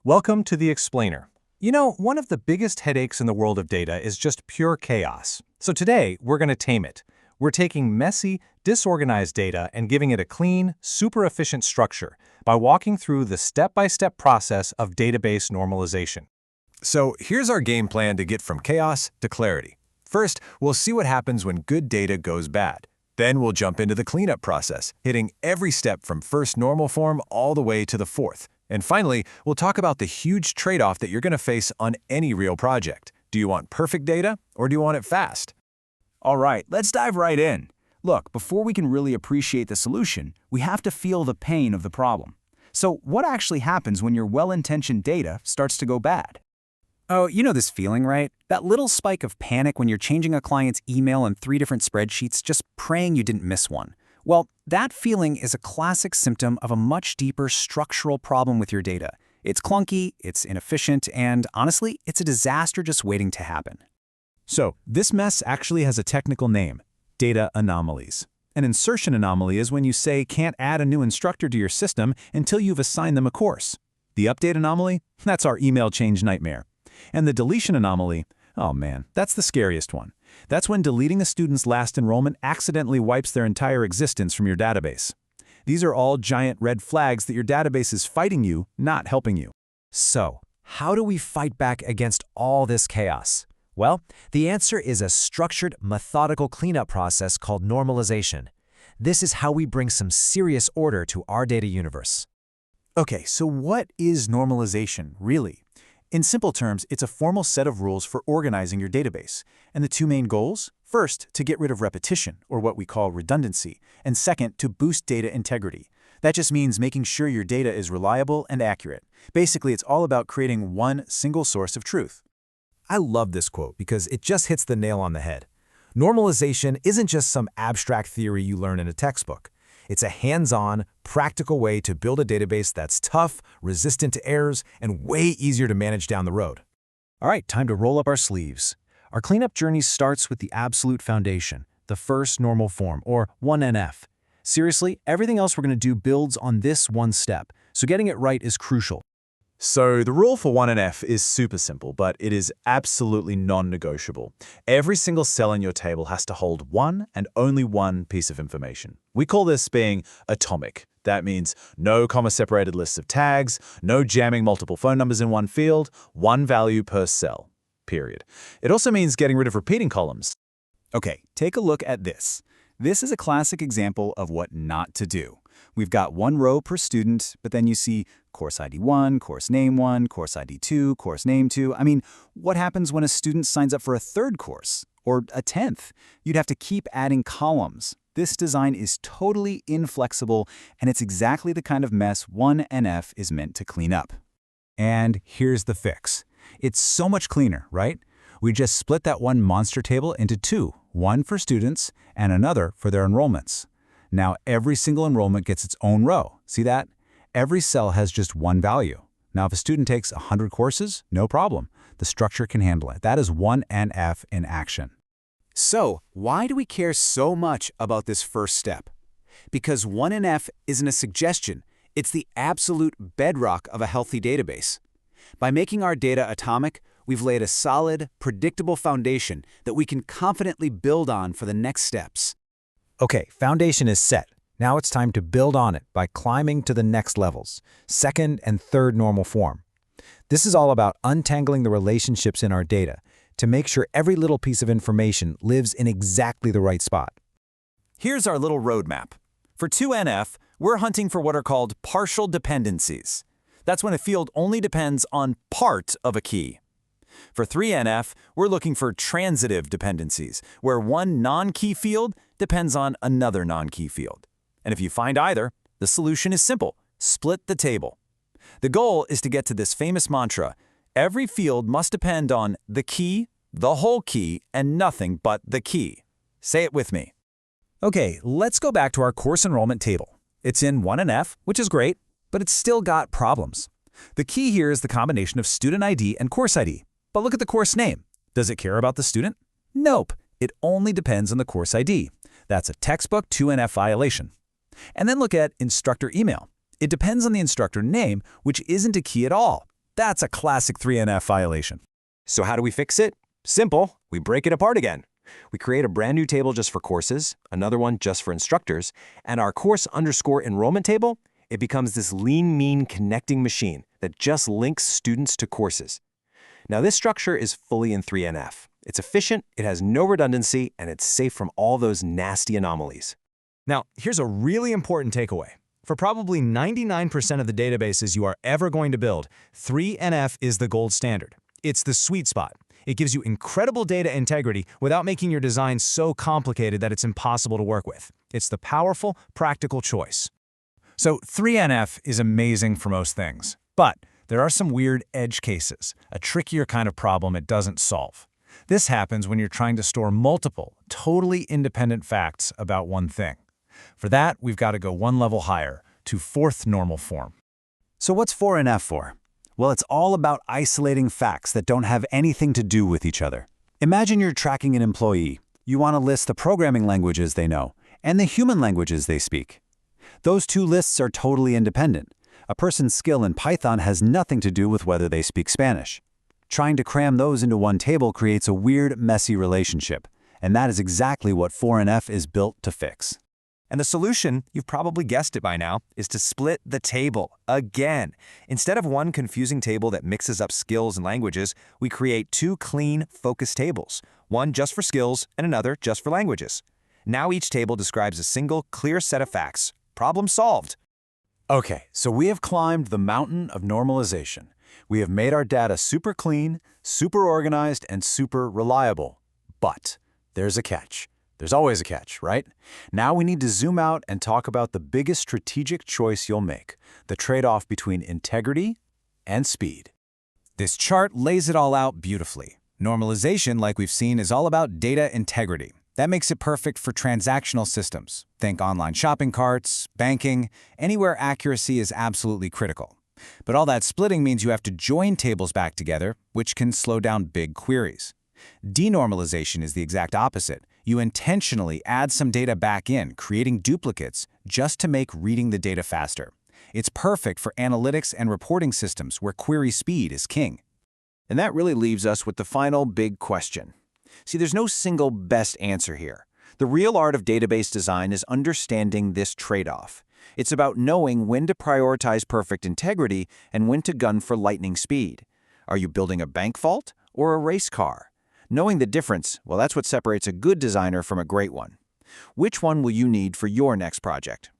Welcome to the Explainer. You know, one of the biggest headaches in the world of data is just pure chaos. So today, we're going to tame it. We're taking messy, disorganized data and giving it a clean, super efficient structure by walking through the step-by-step process of database normalization. So here's our game plan to get from chaos to clarity. First, we'll see what happens when good data goes bad. Then we'll jump into the cleanup process, hitting every step from first normal form all the way to the fourth. And finally, we'll talk about the huge trade-off that you're going to face on any real project. Do you want perfect data, or do you want it fast? All right, let's dive right in. Look, before we can really appreciate the solution, we have to feel the pain of the problem. So what actually happens when your well-intentioned data starts to go bad? Oh, you know this feeling, right? That little spike of panic when you're changing a client's email in 3 different spreadsheets, just praying you didn't miss one. Well, that feeling is a classic symptom of a much deeper structural problem with your data. It's clunky, it's inefficient, and honestly, it's a disaster just waiting to happen. So this mess actually has a technical name: data anomalies. An insertion anomaly is when you say can't add a new instructor to your system until you've assigned them a course. The update anomaly? That's our email change nightmare. And the deletion anomaly? Oh man, that's the scariest one. That's when deleting a student's last enrollment accidentally wipes their entire existence from your database. These are all giant red flags that your database is fighting you, not helping you. So, how do we fight back against all this chaos? Well, the answer is a structured, methodical cleanup process called normalization. This is how we bring some serious order to our data universe. Okay, so what is normalization, really? In simple terms, it's a formal set of rules for organizing your database. And the two main goals? First, to get rid of repetition, or what we call redundancy. And second, to boost data integrity. That just means making sure your data is reliable and accurate. Basically, it's all about creating one single source of truth. I love this quote because it just hits the nail on the head. Normalization isn't just some abstract theory you learn in a textbook. It's a hands-on, practical way to build a database that's tough, resistant to errors, and way easier to manage down the road. All right, time to roll up our sleeves. Our cleanup journey starts with the absolute foundation, the first normal form, or 1NF. Seriously, everything else we're going to do builds on this one step, so getting it right is crucial. So the rule for 1NF is super simple, but it is absolutely non-negotiable. Every single cell in your table has to hold one and only one piece of information. We call this being atomic. That means no comma-separated lists of tags, no jamming multiple phone numbers in one field, one value per cell, period. It also means getting rid of repeating columns. Okay, take a look at this. This is a classic example of what not to do. We've got one row per student, but then you see course ID 1, course name 1, course ID 2, course name 2. I mean, what happens when a student signs up for a third course or a 10th? You'd have to keep adding columns. This design is totally inflexible, and it's exactly the kind of mess 1NF is meant to clean up. And here's the fix. It's so much cleaner, right? We just split that one monster table into two, one for students and another for their enrollments. Now every single enrollment gets its own row. See that? Every cell has just one value. Now if a student takes 100 courses, no problem. The structure can handle it. That is 1NF in action. So, why do we care so much about this first step? Because 1NF isn't a suggestion. It's the absolute bedrock of a healthy database. By making our data atomic, we've laid a solid, predictable foundation that we can confidently build on for the next steps. Okay, foundation is set. Now it's time to build on it by climbing to the next levels, second and third normal form. This is all about untangling the relationships in our data to make sure every little piece of information lives in exactly the right spot. Here's our little roadmap. For 2NF, we're hunting for what are called partial dependencies. That's when a field only depends on part of a key. For 3NF, we're looking for transitive dependencies, where one non-key field depends on another non-key field. And if you find either, the solution is simple: split the table. The goal is to get to this famous mantra: every field must depend on the key, the whole key, and nothing but the key. Say it with me. Okay, let's go back to our course enrollment table. It's in 1NF, which is great, but it's still got problems. The key here is the combination of student ID and course ID. But look at the course name. Does it care about the student? Nope. It only depends on the course ID. That's a textbook 2NF violation. And then look at instructor email. It depends on the instructor name, which isn't a key at all. That's a classic 3NF violation. So how do we fix it? Simple. We break it apart again. We create a brand new table just for courses, another one just for instructors, and our course_enrollment table, it becomes this lean, mean connecting machine that just links students to courses. Now this structure is fully in 3NF. It's efficient, it has no redundancy, and it's safe from all those nasty anomalies. Now, here's a really important takeaway. For probably 99% of the databases you are ever going to build, 3NF is the gold standard. It's the sweet spot. It gives you incredible data integrity without making your design so complicated that it's impossible to work with. It's the powerful, practical choice. So 3NF is amazing for most things, but there are some weird edge cases, a trickier kind of problem it doesn't solve. This happens when you're trying to store multiple, totally independent facts about one thing. For that, we've got to go one level higher, to fourth normal form. So what's 4NF for? Well, it's all about isolating facts that don't have anything to do with each other. Imagine you're tracking an employee. You want to list the programming languages they know and the human languages they speak. Those two lists are totally independent. A person's skill in Python has nothing to do with whether they speak Spanish. Trying to cram those into one table creates a weird, messy relationship, and that is exactly what 4NF is built to fix. And the solution, you've probably guessed it by now, is to split the table again. Instead of one confusing table that mixes up skills and languages, we create two clean, focused tables, one just for skills and another just for languages. Now each table describes a single, clear set of facts. Problem solved. Okay, so we have climbed the mountain of normalization. We have made our data super clean, super organized, and super reliable. But there's a catch. There's always a catch, right? Now we need to zoom out and talk about the biggest strategic choice you'll make, the trade-off between integrity and speed. This chart lays it all out beautifully. Normalization, like we've seen, is all about data integrity. That makes it perfect for transactional systems. Think online shopping carts, banking, anywhere accuracy is absolutely critical. But all that splitting means you have to join tables back together, which can slow down big queries. Denormalization is the exact opposite. You intentionally add some data back in, creating duplicates, just to make reading the data faster. It's perfect for analytics and reporting systems where query speed is king. And that really leaves us with the final big question. See, there's no single best answer here. The real art of database design is understanding this trade-off. It's about knowing when to prioritize perfect integrity and when to gun for lightning speed. Are you building a bank vault or a race car? Knowing the difference, well, that's what separates a good designer from a great one. Which one will you need for your next project?